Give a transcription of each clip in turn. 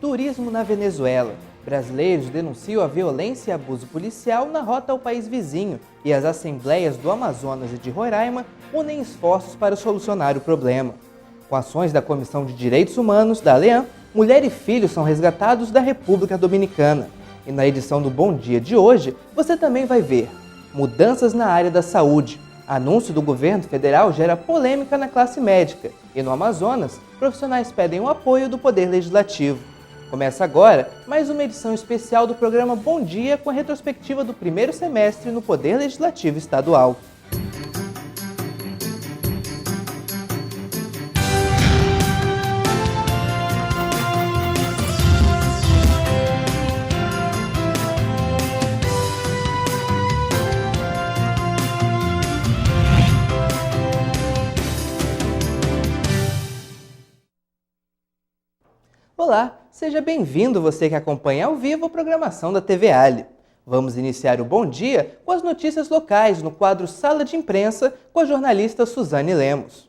Turismo na Venezuela. Brasileiros denunciam a violência e abuso policial na rota ao país vizinho e as assembleias do Amazonas e de Roraima unem esforços para solucionar o problema. Com ações da Comissão de Direitos Humanos da ALEAN, mulher e filho são resgatados da República Dominicana. E na edição do Bom Dia de hoje, você também vai ver mudanças na área da saúde. Anúncio do governo federal gera polêmica na classe médica. E no Amazonas, profissionais pedem o apoio do Poder Legislativo. Começa agora mais uma edição especial do programa Bom Dia com a retrospectiva do primeiro semestre no Poder Legislativo Estadual. Olá, seja bem-vindo você que acompanha ao vivo a programação da TV Ali. Vamos iniciar o Bom Dia com as notícias locais no quadro Sala de Imprensa com a jornalista Suzane Lemos.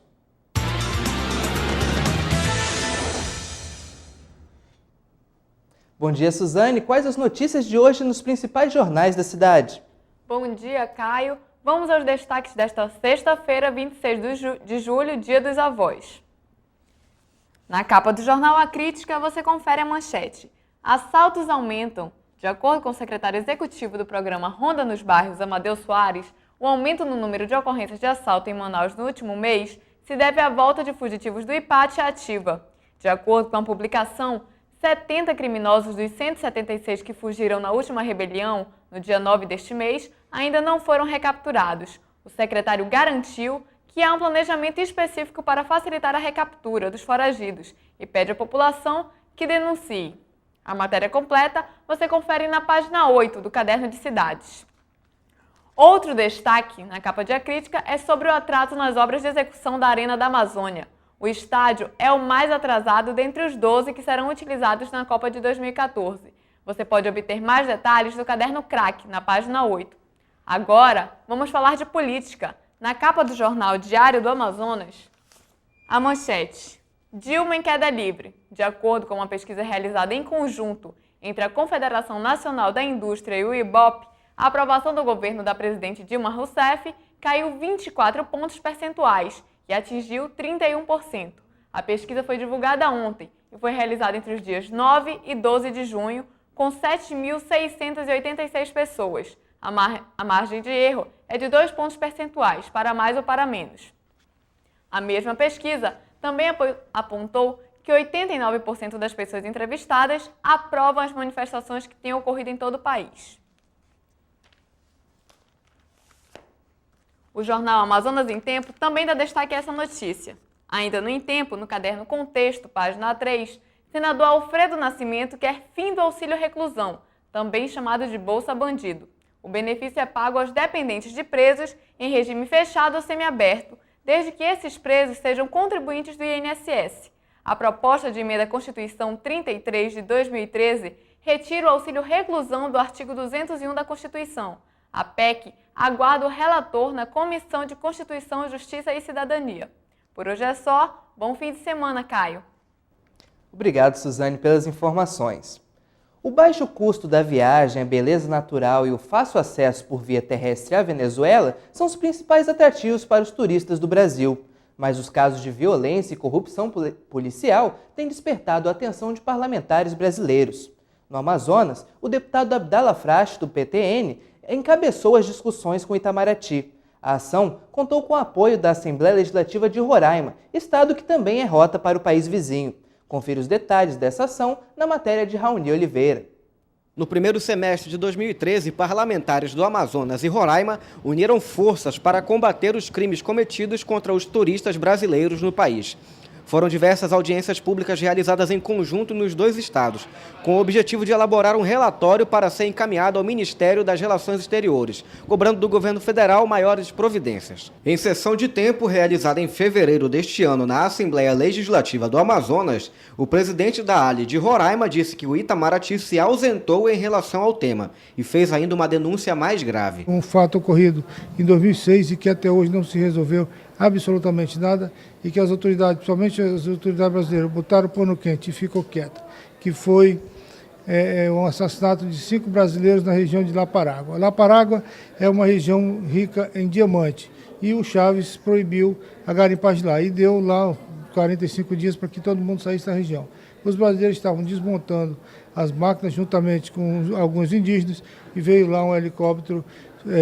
Bom dia, Suzane. Quais as notícias de hoje nos principais jornais da cidade? Bom dia, Caio. Vamos aos destaques desta sexta-feira, 26 de julho, Dia dos Avós. Na capa do jornal A Crítica, você confere a manchete. Assaltos aumentam. De acordo com o secretário executivo do programa Ronda nos Bairros, Amadeu Soares, o aumento no número de ocorrências de assalto em Manaus no último mês se deve à volta de fugitivos do IPAT à ativa. De acordo com a publicação, 70 criminosos dos 176 que fugiram na última rebelião, no dia 9 deste mês, ainda não foram recapturados. O secretário garantiu que há um planejamento específico para facilitar a recaptura dos foragidos e pede à população que denuncie. A matéria completa você confere na página 8 do Caderno de Cidades. Outro destaque na capa de A Crítica é sobre o atraso nas obras de execução da Arena da Amazônia. O estádio é o mais atrasado dentre os 12 que serão utilizados na Copa de 2014. Você pode obter mais detalhes do Caderno Crack, na página 8. Agora, vamos falar de política. Na capa do jornal Diário do Amazonas, a manchete: Dilma em queda livre. De acordo com uma pesquisa realizada em conjunto entre a Confederação Nacional da Indústria e o IBOP, a aprovação do governo da presidente Dilma Rousseff caiu 24 pontos percentuais e atingiu 31%. A pesquisa foi divulgada ontem e foi realizada entre os dias 9 e 12 de junho, com 7.686 pessoas. A margem de erro é de 2 pontos percentuais, para mais ou para menos. A mesma pesquisa também apontou que 89% das pessoas entrevistadas aprovam as manifestações que têm ocorrido em todo o país. O jornal Amazonas em Tempo também dá destaque a essa notícia. Ainda no Em Tempo, no caderno Contexto, página 3, senador Alfredo Nascimento quer fim do auxílio reclusão, também chamado de Bolsa Bandido. O benefício é pago aos dependentes de presos em regime fechado ou semiaberto, desde que esses presos sejam contribuintes do INSS. A proposta de emenda à Constituição 33 de 2013 retira o auxílio reclusão do artigo 201 da Constituição. A PEC aguarda o relator na Comissão de Constituição, Justiça e Cidadania. Por hoje é só. Bom fim de semana, Caio. Obrigado, Suzane, pelas informações. O baixo custo da viagem, a beleza natural e o fácil acesso por via terrestre à Venezuela são os principais atrativos para os turistas do Brasil. Mas os casos de violência e corrupção policial têm despertado a atenção de parlamentares brasileiros. No Amazonas, o deputado Abdala Frache, do PTN, encabeçou as discussões com Itamaraty. A ação contou com o apoio da Assembleia Legislativa de Roraima, estado que também é rota para o país vizinho. Confira os detalhes dessa ação na matéria de Raoni Oliveira. No primeiro semestre de 2013, parlamentares do Amazonas e Roraima uniram forças para combater os crimes cometidos contra os turistas brasileiros no país. Foram diversas audiências públicas realizadas em conjunto nos dois estados, com o objetivo de elaborar um relatório para ser encaminhado ao Ministério das Relações Exteriores, cobrando do governo federal maiores providências. Em sessão de tempo realizada em fevereiro deste ano na Assembleia Legislativa do Amazonas, o presidente da ALI de Roraima disse que o Itamaraty se ausentou em relação ao tema e fez ainda uma denúncia mais grave. Um fato ocorrido em 2006 e que até hoje não se resolveu absolutamente nada e que as autoridades, principalmente as autoridades brasileiras, botaram o pano quente e ficou quieta, que foi um assassinato de 5 brasileiros na região de La Paragua. La Paragua é uma região rica em diamante e o Chávez proibiu a garimpagem lá e deu lá 45 dias para que todo mundo saísse da região. Os brasileiros estavam desmontando as máquinas juntamente com alguns indígenas e veio lá um helicóptero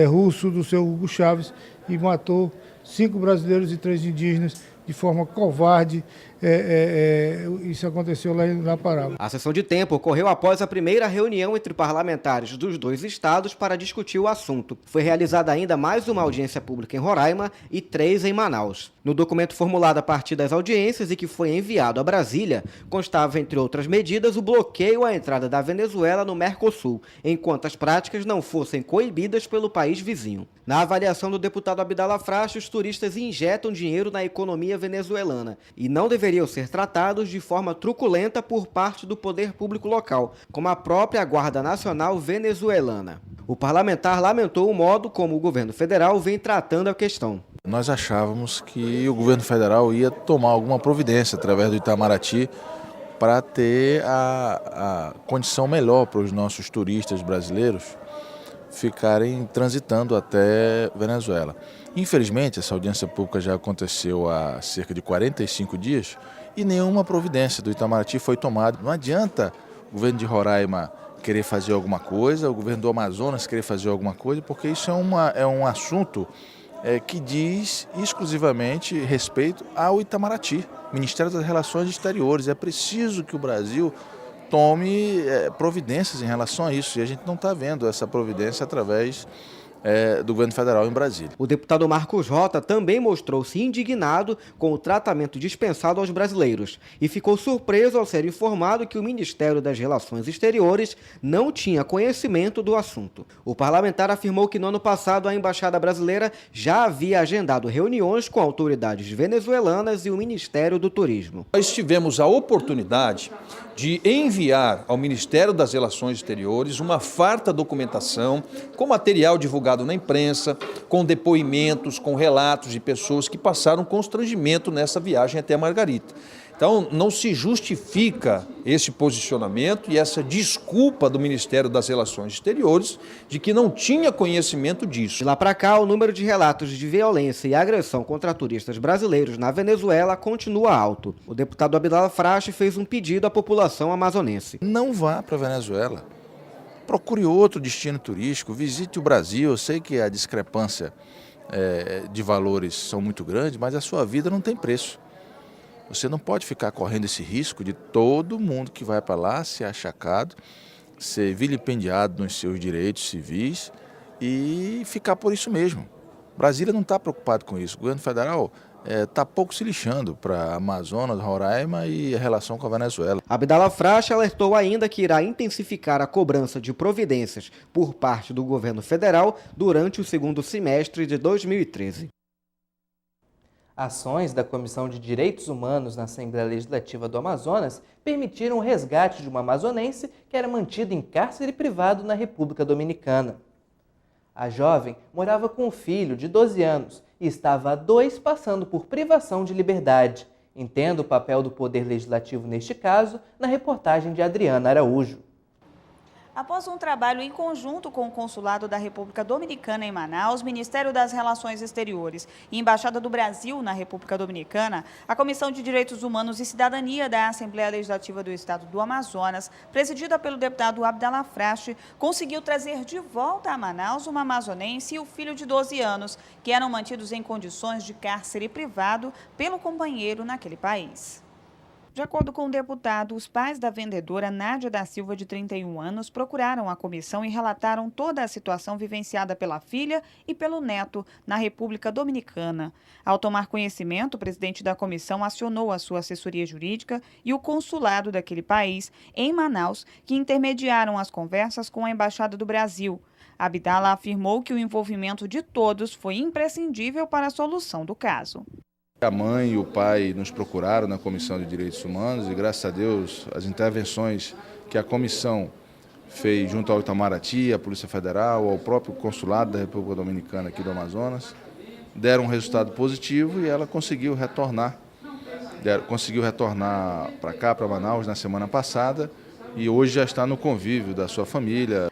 russo do seu Hugo Chávez e matou 5 brasileiros e 3 indígenas de forma covarde. Isso aconteceu lá em La Paragua. A sessão de tempo ocorreu após a primeira reunião entre parlamentares dos 2 estados para discutir o assunto. Foi realizada ainda mais uma audiência pública em Roraima e 3 em Manaus. No documento formulado a partir das audiências e que foi enviado a Brasília, constava, entre outras medidas, o bloqueio à entrada da Venezuela no Mercosul, enquanto as práticas não fossem coibidas pelo país vizinho. Na avaliação do deputado Abdala Frache, os turistas injetam dinheiro na economia venezuelana e não deveriam ser tratados de forma truculenta por parte do poder público local, como a própria Guarda Nacional venezuelana. O parlamentar lamentou o modo como o governo federal vem tratando a questão. Nós achávamos que o governo federal ia tomar alguma providência através do Itamaraty para ter a condição melhor para os nossos turistas brasileiros ficarem transitando até Venezuela. Infelizmente, essa audiência pública já aconteceu há cerca de 45 dias e nenhuma providência do Itamaraty foi tomada. Não adianta o governo de Roraima querer fazer alguma coisa, o governo do Amazonas querer fazer alguma coisa, porque isso é um assunto que diz exclusivamente respeito ao Itamaraty, Ministério das Relações Exteriores. É preciso que o Brasil tome providências em relação a isso, e a gente não está vendo essa providência através do governo federal em Brasília. O deputado Marcos Rota também mostrou-se indignado com o tratamento dispensado aos brasileiros e ficou surpreso ao ser informado que o Ministério das Relações Exteriores não tinha conhecimento do assunto. O parlamentar afirmou que no ano passado a Embaixada Brasileira já havia agendado reuniões com autoridades venezuelanas e o Ministério do Turismo. Nós tivemos a oportunidade de enviar ao Ministério das Relações Exteriores uma farta documentação com material divulgado na imprensa, com depoimentos, com relatos de pessoas que passaram constrangimento nessa viagem até Margarita. Então, não se justifica esse posicionamento e essa desculpa do Ministério das Relações Exteriores de que não tinha conhecimento disso. De lá para cá, o número de relatos de violência e agressão contra turistas brasileiros na Venezuela continua alto. O deputado Abdala Frache fez um pedido à população amazonense. Não vá para a Venezuela. Procure outro destino turístico, visite o Brasil. Eu sei que a discrepância de valores são muito grandes, mas a sua vida não tem preço. Você não pode ficar correndo esse risco de todo mundo que vai para lá ser achacado, ser vilipendiado nos seus direitos civis e ficar por isso mesmo. Brasília não está preocupado com isso. O governo federal está pouco se lixando para Amazonas, Roraima e a relação com a Venezuela. Abdala Frache alertou ainda que irá intensificar a cobrança de providências por parte do governo federal durante o segundo semestre de 2013. Ações da Comissão de Direitos Humanos na Assembleia Legislativa do Amazonas permitiram o resgate de uma amazonense que era mantida em cárcere privado na República Dominicana. A jovem morava com o filho de 12 anos e estava há 2 passando por privação de liberdade. Entenda o papel do Poder Legislativo neste caso na reportagem de Adriana Araújo. Após um trabalho em conjunto com o Consulado da República Dominicana em Manaus, Ministério das Relações Exteriores e Embaixada do Brasil na República Dominicana, a Comissão de Direitos Humanos e Cidadania da Assembleia Legislativa do Estado do Amazonas, presidida pelo deputado Abdala Frache, conseguiu trazer de volta a Manaus uma amazonense e o filho de 12 anos, que eram mantidos em condições de cárcere privado pelo companheiro naquele país. De acordo com o deputado, os pais da vendedora Nádia da Silva, de 31 anos, procuraram a comissão e relataram toda a situação vivenciada pela filha e pelo neto na República Dominicana. Ao tomar conhecimento, o presidente da comissão acionou a sua assessoria jurídica e o consulado daquele país, em Manaus, que intermediaram as conversas com a Embaixada do Brasil. Abdala afirmou que o envolvimento de todos foi imprescindível para a solução do caso. A mãe e o pai nos procuraram na Comissão de Direitos Humanos e, graças a Deus, as intervenções que a comissão fez junto ao Itamaraty, à Polícia Federal, ao próprio Consulado da República Dominicana aqui do Amazonas, deram um resultado positivo e ela conseguiu retornar para cá, para Manaus, na semana passada, e hoje já está no convívio da sua família.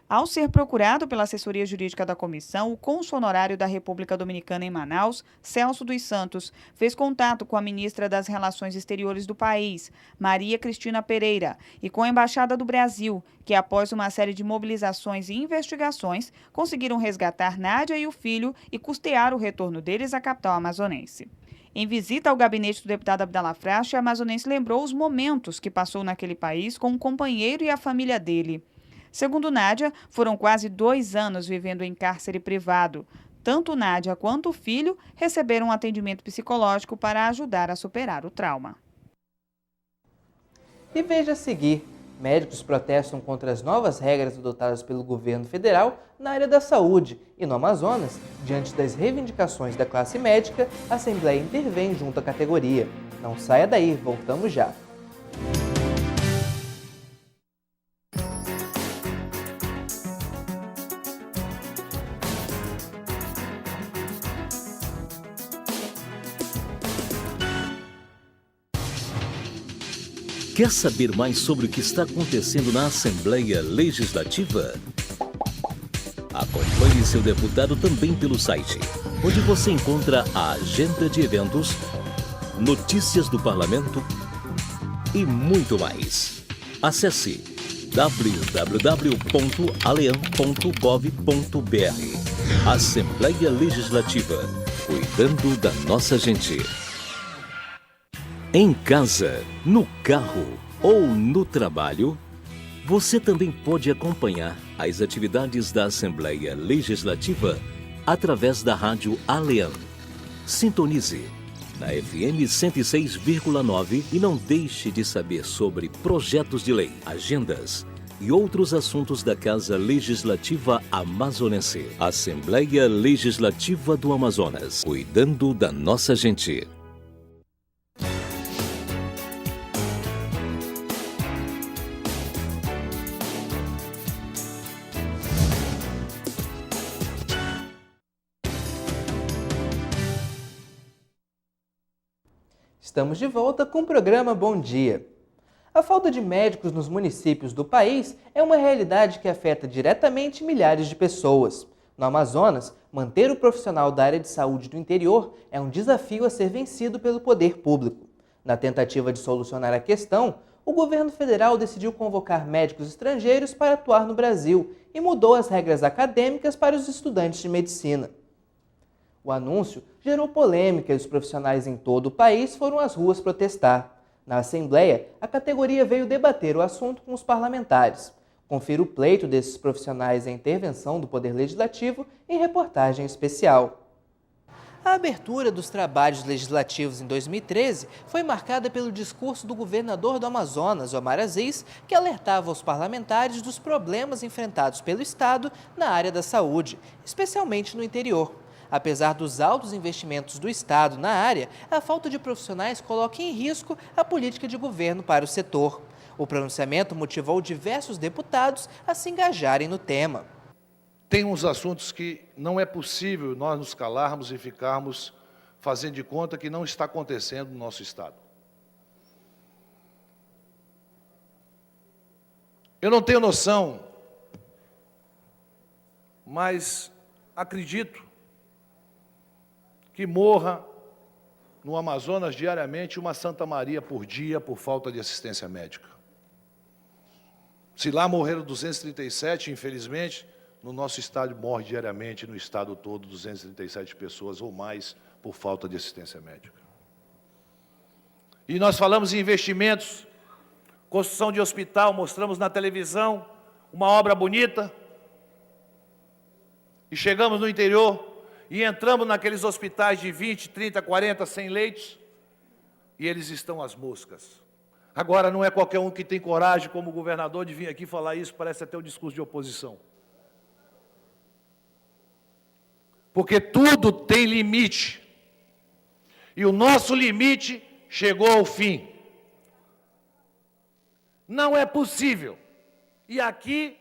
Ao ser procurado pela assessoria jurídica da comissão, o cônsul honorário da República Dominicana em Manaus, Celso dos Santos, fez contato com a ministra das Relações Exteriores do país, Maria Cristina Pereira, e com a Embaixada do Brasil, que após uma série de mobilizações e investigações, conseguiram resgatar Nádia e o filho e custear o retorno deles à capital amazonense. Em visita ao gabinete do deputado Abdallah Frache, a amazonense lembrou os momentos que passou naquele país com o companheiro e a família dele. Segundo Nádia, foram quase 2 anos vivendo em cárcere privado. Tanto Nádia quanto o filho receberam um atendimento psicológico para ajudar a superar o trauma. E veja a seguir, médicos protestam contra as novas regras adotadas pelo governo federal na área da saúde e no Amazonas, diante das reivindicações da classe médica, a Assembleia intervém junto à categoria. Não saia daí, voltamos já. Quer saber mais sobre o que está acontecendo na Assembleia Legislativa? Acompanhe seu deputado também pelo site, onde você encontra a agenda de eventos, notícias do parlamento e muito mais. Acesse www.aleam.gov.br. Assembleia Legislativa, cuidando da nossa gente. Em casa, no carro ou no trabalho, você também pode acompanhar as atividades da Assembleia Legislativa através da rádio Aleam. Sintonize na FM 106,9 e não deixe de saber sobre projetos de lei, agendas e outros assuntos da Casa Legislativa Amazonense. Assembleia Legislativa do Amazonas, cuidando da nossa gente. Estamos de volta com o programa Bom Dia. A falta de médicos nos municípios do país é uma realidade que afeta diretamente milhares de pessoas. No Amazonas, manter o profissional da área de saúde do interior é um desafio a ser vencido pelo poder público. Na tentativa de solucionar a questão, o governo federal decidiu convocar médicos estrangeiros para atuar no Brasil e mudou as regras acadêmicas para os estudantes de medicina. O anúncio gerou polêmica e os profissionais em todo o país foram às ruas protestar. Na Assembleia, a categoria veio debater o assunto com os parlamentares. Confira o pleito desses profissionais e a intervenção do Poder Legislativo em reportagem especial. A abertura dos trabalhos legislativos em 2013 foi marcada pelo discurso do governador do Amazonas, Omar Aziz, que alertava os parlamentares dos problemas enfrentados pelo Estado na área da saúde, especialmente no interior. Apesar dos altos investimentos do Estado na área, a falta de profissionais coloca em risco a política de governo para o setor. O pronunciamento motivou diversos deputados a se engajarem no tema. Tem uns assuntos que não é possível nós nos calarmos e ficarmos fazendo de conta que não está acontecendo no nosso Estado. Eu não tenho noção, mas acredito que morra no Amazonas diariamente uma Santa Maria por dia por falta de assistência médica. Se lá morreram 237, infelizmente, no nosso estado morre diariamente, no estado todo, 237 pessoas ou mais por falta de assistência médica. E nós falamos em investimentos, construção de hospital, mostramos na televisão uma obra bonita, e chegamos no interior, e entramos naqueles hospitais de 20, 30, 40, 100 leitos, e eles estão às moscas. Agora, não é qualquer um que tem coragem, como o governador, de vir aqui falar isso, parece até um discurso de oposição. Porque tudo tem limite. E o nosso limite chegou ao fim. Não é possível. E aqui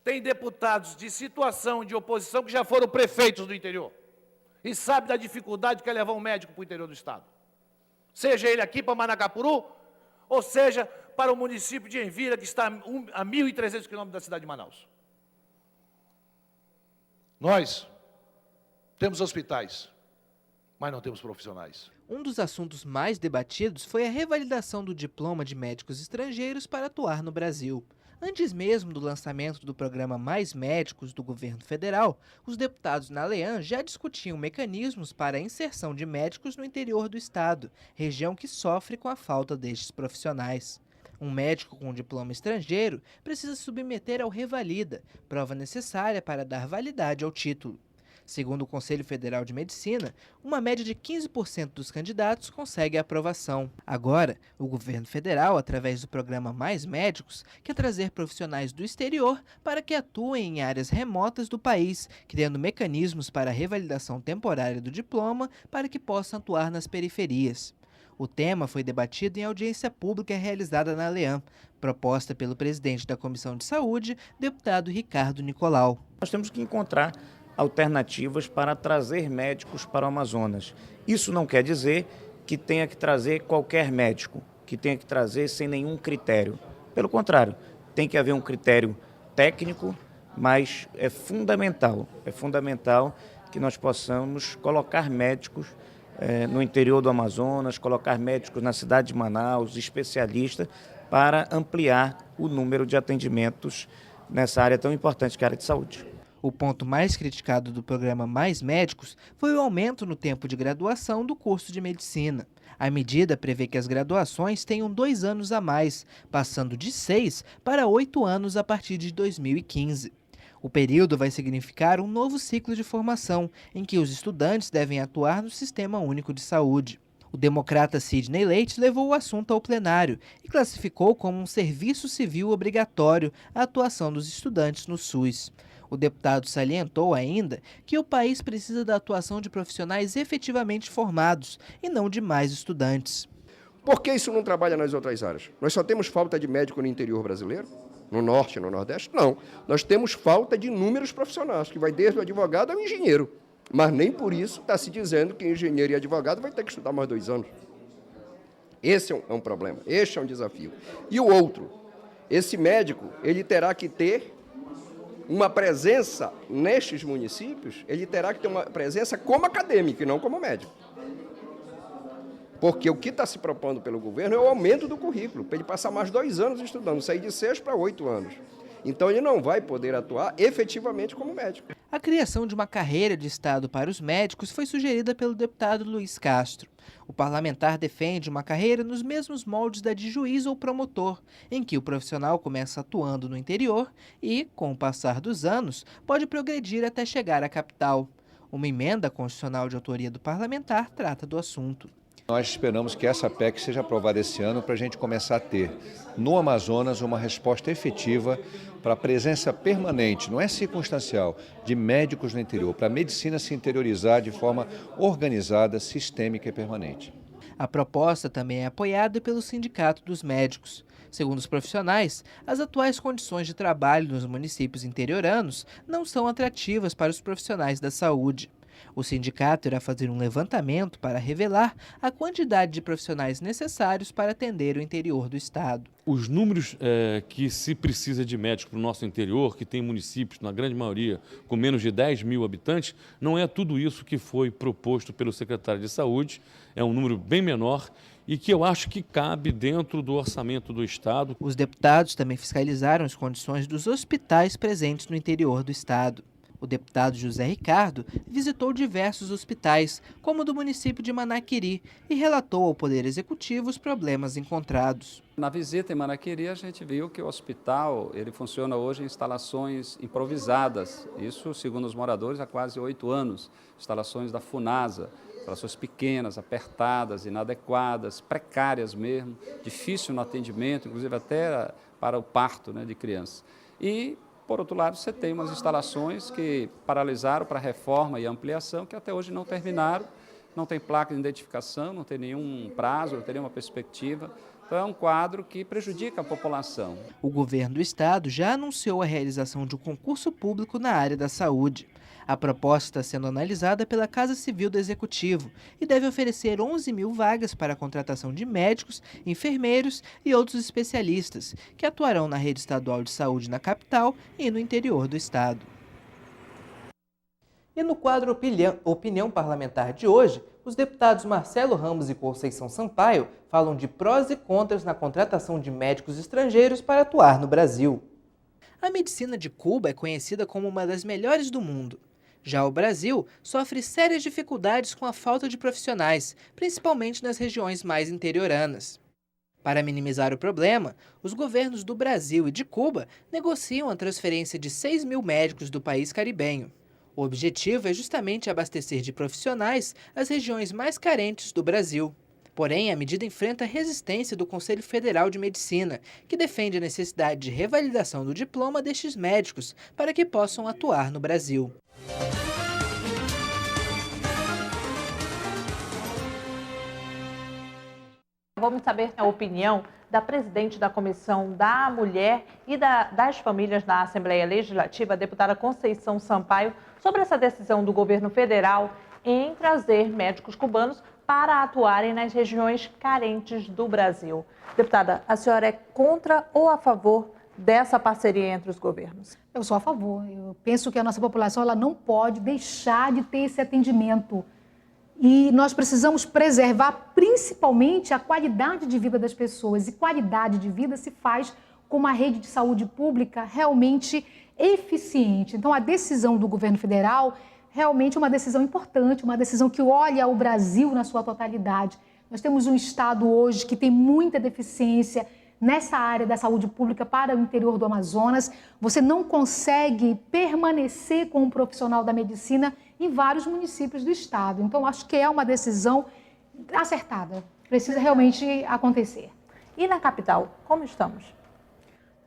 tem deputados de situação de oposição que já foram prefeitos do interior. e sabe da dificuldade que é levar um médico para o interior do estado. Seja ele aqui para Manacapuru, ou seja para o município de Envira, que está a 1.300 quilômetros da cidade de Manaus. Nós temos hospitais, mas não temos profissionais. Um dos assuntos mais debatidos foi a revalidação do diploma de médicos estrangeiros para atuar no Brasil. Antes mesmo do lançamento do programa Mais Médicos do governo federal, os deputados na Lean já discutiam mecanismos para a inserção de médicos no interior do estado, região que sofre com a falta destes profissionais. Um médico com diploma estrangeiro precisa se submeter ao Revalida, prova necessária para dar validade ao título. Segundo o Conselho Federal de Medicina, uma média de 15% dos candidatos consegue a aprovação. Agora, o governo federal, através do programa Mais Médicos, quer trazer profissionais do exterior para que atuem em áreas remotas do país, criando mecanismos para a revalidação temporária do diploma para que possam atuar nas periferias. O tema foi debatido em audiência pública realizada na Lean, proposta pelo presidente da Comissão de Saúde, deputado Ricardo Nicolau. Nós temos que encontrar alternativas para trazer médicos para o Amazonas. Isso não quer dizer que tenha que trazer qualquer médico, que tenha que trazer sem nenhum critério. Pelo contrário, tem que haver um critério técnico, mas é fundamental que nós possamos colocar médicos no interior do Amazonas, colocar médicos na cidade de Manaus, especialistas, para ampliar o número de atendimentos nessa área tão importante que é a área de saúde. O ponto mais criticado do programa Mais Médicos foi o aumento no tempo de graduação do curso de medicina. A medida prevê que as graduações tenham 2 anos a mais, passando de 6 para 8 anos a partir de 2015. O período vai significar um novo ciclo de formação, em que os estudantes devem atuar no Sistema Único de Saúde. O democrata Sidney Leite levou o assunto ao plenário e classificou como um serviço civil obrigatório a atuação dos estudantes no SUS. O deputado salientou ainda que o país precisa da atuação de profissionais efetivamente formados e não de mais estudantes. Por que isso não trabalha nas outras áreas? Nós só temos falta de médico no interior brasileiro? No norte, no nordeste? Não. Nós temos falta de inúmeros profissionais, que vai desde o advogado ao engenheiro. Mas nem por isso está se dizendo que engenheiro e advogado vai ter que estudar mais 2 anos. Esse é um problema, este é um desafio. E o outro, esse médico, ele terá que ter uma presença nestes municípios, ele terá que ter uma presença como acadêmico e não como médico. Porque o que está se propondo pelo governo é o aumento do currículo, para ele passar mais 2 anos estudando, sair de 6 para 8 anos. Então ele não vai poder atuar efetivamente como médico. A criação de uma carreira de Estado para os médicos foi sugerida pelo deputado Luiz Castro. O parlamentar defende uma carreira nos mesmos moldes da de juiz ou promotor, em que o profissional começa atuando no interior e, com o passar dos anos, pode progredir até chegar à capital. Uma emenda constitucional de autoria do parlamentar trata do assunto. Nós esperamos que essa PEC seja aprovada esse ano para a gente começar a ter no Amazonas uma resposta efetiva para a presença permanente, não é circunstancial, de médicos no interior, para a medicina se interiorizar de forma organizada, sistêmica e permanente. A proposta também é apoiada pelo Sindicato dos Médicos. Segundo os profissionais, as atuais condições de trabalho nos municípios interioranos não são atrativas para os profissionais da saúde. O sindicato irá fazer um levantamento para revelar a quantidade de profissionais necessários para atender o interior do estado. Os números que se precisa de médicos para o nosso interior, que tem municípios, na grande maioria, com menos de 10 mil habitantes, não é tudo isso que foi proposto pelo secretário de Saúde, é um número bem menor e que eu acho que cabe dentro do orçamento do estado. Os deputados também fiscalizaram as condições dos hospitais presentes no interior do estado. O deputado José Ricardo visitou diversos hospitais, como o do município de Manaquiri, e relatou ao Poder Executivo os problemas encontrados. Na visita em Manaquiri, a gente viu que o hospital ele funciona hoje em instalações improvisadas. Isso, segundo os moradores, há quase 8 anos. Instalações da FUNASA, instalações pequenas, apertadas, inadequadas, precárias mesmo, difícil no atendimento, inclusive até para o parto, de crianças. E por outro lado, você tem umas instalações que paralisaram para reforma e ampliação, que até hoje não terminaram não tem placa de identificação, não tem nenhum prazo, não tem nenhuma perspectiva. Então é um quadro que prejudica a população. O governo do estado já anunciou a realização de um concurso público na área da saúde. A proposta está sendo analisada pela Casa Civil do Executivo e deve oferecer 11 mil vagas para a contratação de médicos, enfermeiros e outros especialistas, que atuarão na rede estadual de saúde na capital e no interior do estado. E no quadro Opinião Parlamentar de hoje, os deputados Marcelo Ramos e Conceição Sampaio falam de prós e contras na contratação de médicos estrangeiros para atuar no Brasil. A medicina de Cuba é conhecida como uma das melhores do mundo. Já o Brasil sofre sérias dificuldades com a falta de profissionais, principalmente nas regiões mais interioranas. Para minimizar o problema, os governos do Brasil e de Cuba negociam a transferência de 6 mil médicos do país caribenho. O objetivo é justamente abastecer de profissionais as regiões mais carentes do Brasil. Porém, a medida enfrenta a resistência do Conselho Federal de Medicina, que defende a necessidade de revalidação do diploma destes médicos para que possam atuar no Brasil. Vamos saber a opinião da presidente da Comissão da Mulher e das Famílias na Assembleia Legislativa, a deputada Conceição Sampaio, sobre essa decisão do governo federal em trazer médicos cubanos para atuarem nas regiões carentes do Brasil. Deputada, a senhora é contra ou a favor dessa parceria entre os governos? Eu sou a favor. Eu penso que a nossa população ela não pode deixar de ter esse atendimento. E nós precisamos preservar principalmente a qualidade de vida das pessoas. E qualidade de vida se faz com uma rede de saúde pública realmente eficiente. Então, a decisão do governo federal realmente é uma decisão importante, uma decisão que olha o Brasil na sua totalidade. Nós temos um estado hoje que tem muita deficiência nessa área da saúde pública para o interior do Amazonas. Você não consegue permanecer com um profissional da medicina em vários municípios do estado. Então, acho que é uma decisão acertada. Precisa realmente acontecer. E na capital, como estamos?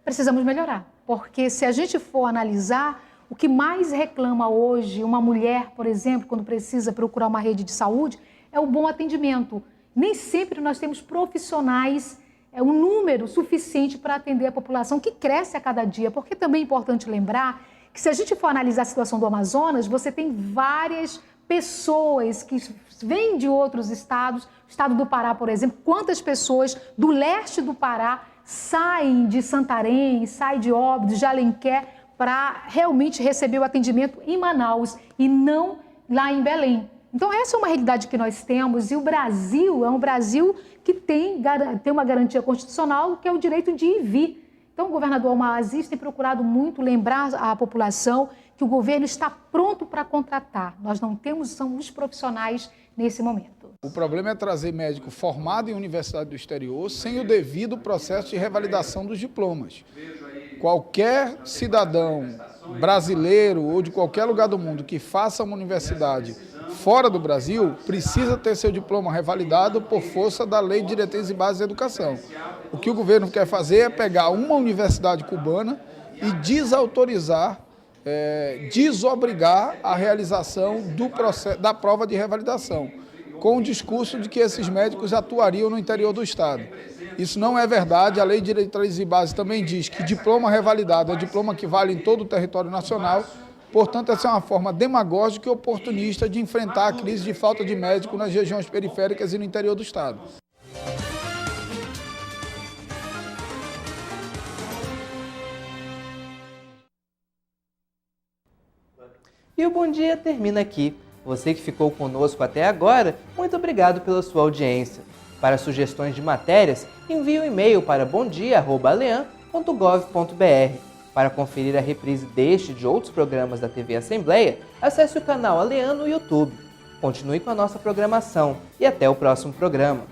Precisamos melhorar, porque se a gente for analisar, o que mais reclama hoje uma mulher, por exemplo, quando precisa procurar uma rede de saúde, é o bom atendimento. Nem sempre nós temos profissionais, um número suficiente para atender a população, que cresce a cada dia, porque também é importante lembrar que se a gente for analisar a situação do Amazonas, você tem várias pessoas que vêm de outros estados, o estado do Pará, por exemplo, quantas pessoas do leste do Pará saem de Santarém, saem de Óbidos, de Alenquer, para realmente receber o atendimento em Manaus e não lá em Belém. Então, essa é uma realidade que nós temos e o Brasil é um Brasil que tem uma garantia constitucional, que é o direito de ir e vir. Então, o governador Omar Aziz tem procurado muito lembrar à população que o governo está pronto para contratar. Nós não temos os profissionais nesse momento. O problema é trazer médico formado em universidade do exterior sem o devido processo de revalidação dos diplomas. Qualquer cidadão brasileiro ou de qualquer lugar do mundo que faça uma universidade fora do Brasil precisa ter seu diploma revalidado por força da Lei de Diretrizes e Bases da Educação. O que o governo quer fazer é pegar uma universidade cubana e desautorizar, desobrigar a realização da prova de revalidação, com o discurso de que esses médicos atuariam no interior do estado. Isso não é verdade, a Lei de Diretrizes e Bases também diz que diploma revalidado é diploma que vale em todo o território nacional, portanto essa é uma forma demagógica e oportunista de enfrentar a crise de falta de médico nas regiões periféricas e no interior do estado. E o Bom Dia termina aqui. Você que ficou conosco até agora, muito obrigado pela sua audiência. Para sugestões de matérias, envie um e-mail para bomdia@alean.gov.br. Para conferir a reprise deste e de outros programas da TV Assembleia, acesse o canal Alean no YouTube. Continue com a nossa programação e até o próximo programa.